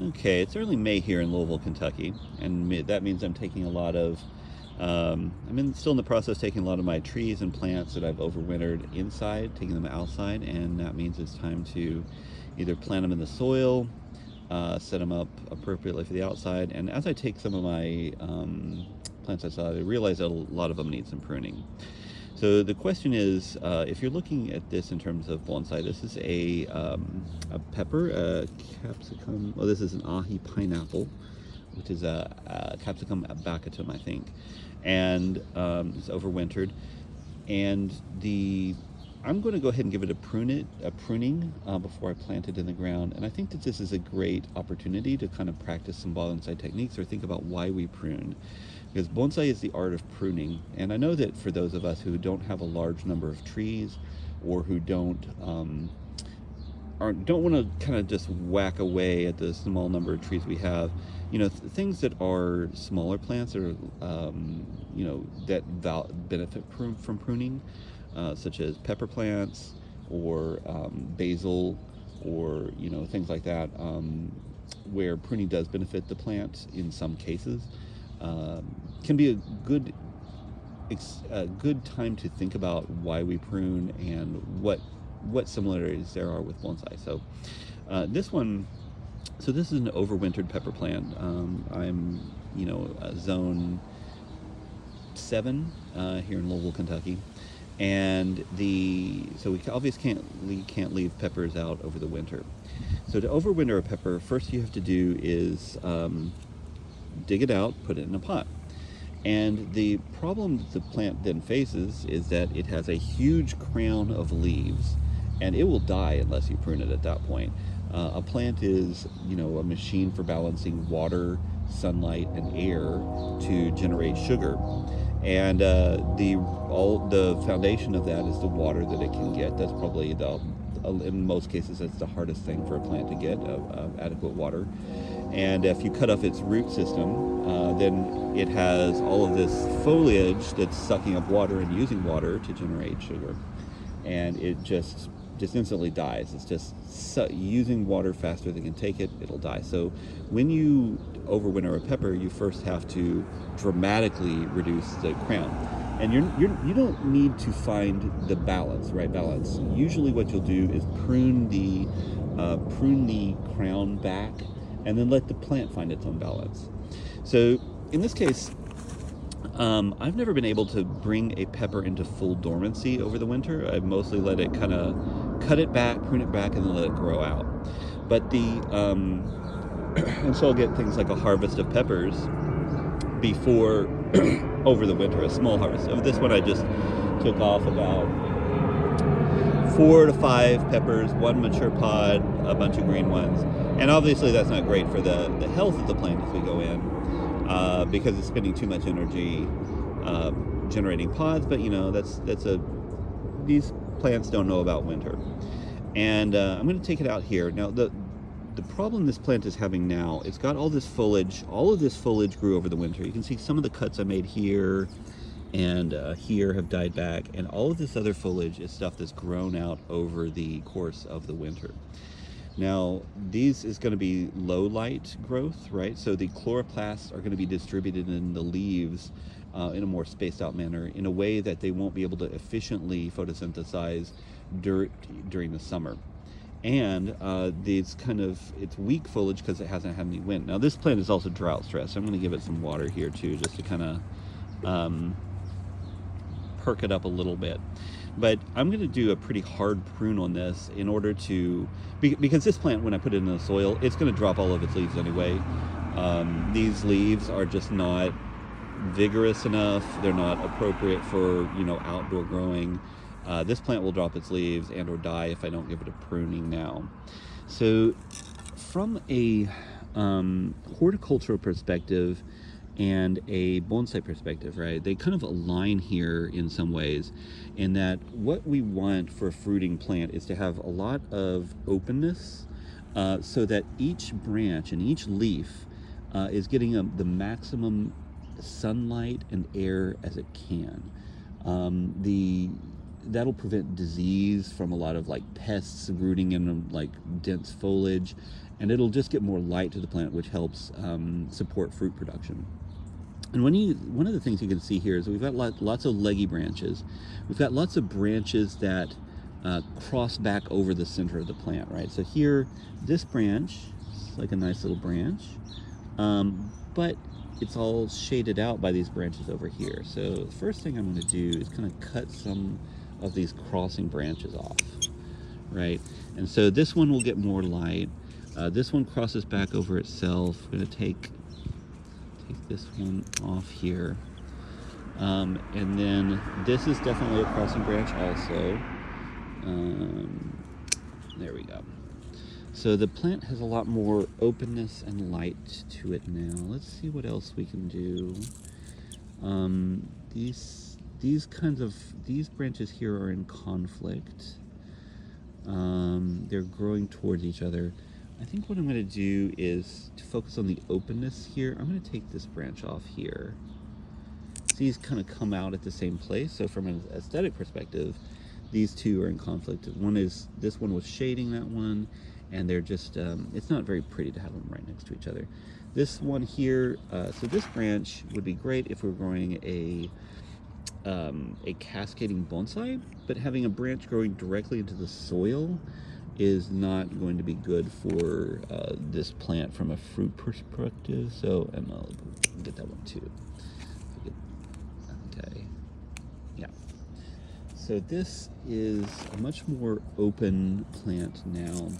Okay, it's early May here in Louisville, Kentucky, and that means I'm taking a lot of, still in the process taking a lot of my trees and plants that I've overwintered inside, taking them outside, and that means it's time to either plant them in the soil, set them up appropriately for the outside, and as I take some of my plants outside, I realize that a lot of them need some pruning. So the question is, if you're looking at this in terms of bonsai, this is a pepper, a capsicum. Well, this is an ahi pineapple, which is a capsicum bacatum, I think, and it's overwintered. And I'm going to go ahead and give it a pruning before I plant it in the ground. And I think that this is a great opportunity to kind of practice some bonsai techniques or think about why we prune. Because bonsai is the art of pruning. And I know that for those of us who don't have a large number of trees or who don't want to kind of just whack away at the small number of trees we have, things that are smaller plants or that benefit from pruning, such as pepper plants or basil or things like that, where pruning does benefit the plant in some cases, can be a good time to think about why we prune and what similarities there are with bonsai. So this one, so this is an overwintered pepper plant. I'm zone 7 here in Louisville, Kentucky, and so we obviously can't leave peppers out over the winter. So to overwinter a pepper, first you have to do is dig it out, put it in a pot. And the problem the plant then faces is that it has a huge crown of leaves, and it will die unless you prune it at that point. A plant is, a machine for balancing water, sunlight, and air to generate sugar. And the foundation of that is the water that it can get. That's probably in most cases, that's the hardest thing for a plant to get, adequate water. And if you cut off its root system, then it has all of this foliage that's sucking up water and using water to generate sugar. And it just instantly dies. It's just using water faster than it can take it, it'll die. So when you overwinter a pepper, you first have to dramatically reduce the crown. And you don't need to find the right balance. Usually what you'll do is prune the crown back and then let the plant find its own balance. So in this case, I've never been able to bring a pepper into full dormancy over the winter. I've mostly let it kind of cut it back, prune it back, and then let it grow out. But and so I'll get things like a harvest of peppers before over the winter, a small harvest. Of this one, I just took off about 4 to 5 peppers, 1 mature pod, a bunch of green ones. And obviously that's not great for the health of the plant as we go in, because it's spending too much energy generating pods. But these plants don't know about winter. And I'm going to take it out here. Now the problem this plant is having now, it's got all this foliage. All of this foliage grew over the winter. You can see some of the cuts I made here and here have died back, and all of this other foliage is stuff that's grown out over the course of the winter. Now, these is going to be low light growth, right? So the chloroplasts are going to be distributed in the leaves in a more spaced out manner, in a way that they won't be able to efficiently photosynthesize during the summer. And it's weak foliage because it hasn't had any wind. Now, this plant is also drought stressed. I'm going to give it some water here too, just to kind of perk it up a little bit. But I'm going to do a pretty hard prune on this in order to, because this plant, when I put it in the soil, it's going to drop all of its leaves anyway. These leaves are just not vigorous enough. They're not appropriate for outdoor growing. This plant will drop its leaves and or die if I don't give it a pruning now. So from a horticultural perspective and a bonsai perspective, right, they kind of align here in some ways, in that what we want for a fruiting plant is to have a lot of openness, so that each branch and each leaf is getting the maximum sunlight and air as it can. that'll prevent disease from a lot of like pests rooting in like dense foliage, and it'll just get more light to the plant, which helps support fruit production. And one of the things you can see here is we've got lots of leggy branches. We've got lots of branches that cross back over the center of the plant, right? So here, this branch is like a nice little branch, but it's all shaded out by these branches over here. So the first thing I'm going to do is kind of cut some of these crossing branches off, right? And so this one will get more light. This one crosses back over itself. I'm going to take this one off here. And then this is definitely a crossing branch also. There we go. So the plant has a lot more openness and light to it now. Let's see what else we can do. These branches here are in conflict. They're growing towards each other. I think what I'm going to do is to focus on the openness here. I'm going to take this branch off here. These kind of come out at the same place. So from an aesthetic perspective, these two are in conflict. This one was shading that one, and they're just, it's not very pretty to have them right next to each other. This one here, so this branch would be great if we're growing a cascading bonsai, but having a branch growing directly into the soil is not going to be good for this plant from a fruit perspective. So, and I'll get that one too. Okay, yeah. So this is a much more open plant now,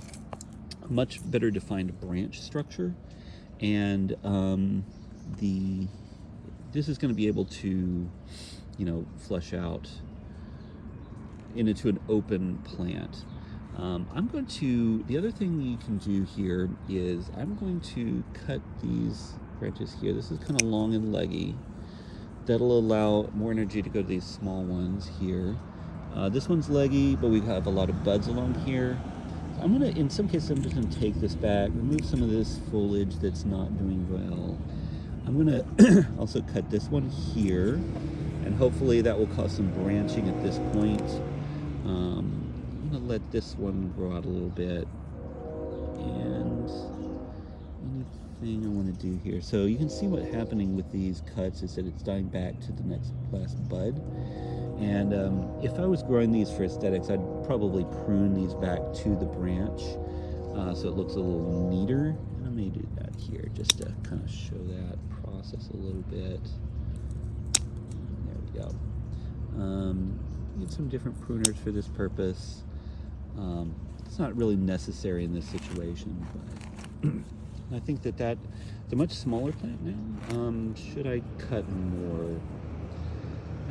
a much better defined branch structure, and this is going to be able to, flush out into an open plant. The other thing you can do here is I'm going to cut these branches here. This is kind of long and leggy. That'll allow more energy to go to these small ones here. This one's leggy, but we have a lot of buds along here. So in some cases, I'm just gonna take this back, remove some of this foliage that's not doing well. I'm gonna also cut this one here, and hopefully that will cause some branching at this point. I'm gonna let this one grow out a little bit, and anything I want to do here. So you can see what's happening with these cuts is that it's dying back to the last bud. And if I was growing these for aesthetics, I'd probably prune these back to the branch so it looks a little neater. And I may do that here just to kind of show that process a little bit. There we go. Get some different pruners for this purpose. It's not really necessary in this situation, but I think that the much smaller plant now, should I cut more?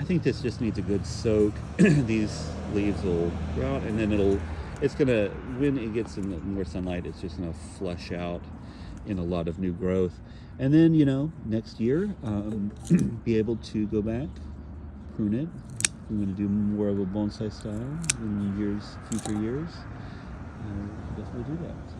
I think this just needs a good soak. These leaves will grow out, and then when it gets in more sunlight, it's just gonna flush out in a lot of new growth. And then, next year, be able to go back, prune it. I'm gonna do more of a bonsai style in future years. I'll definitely do that. So.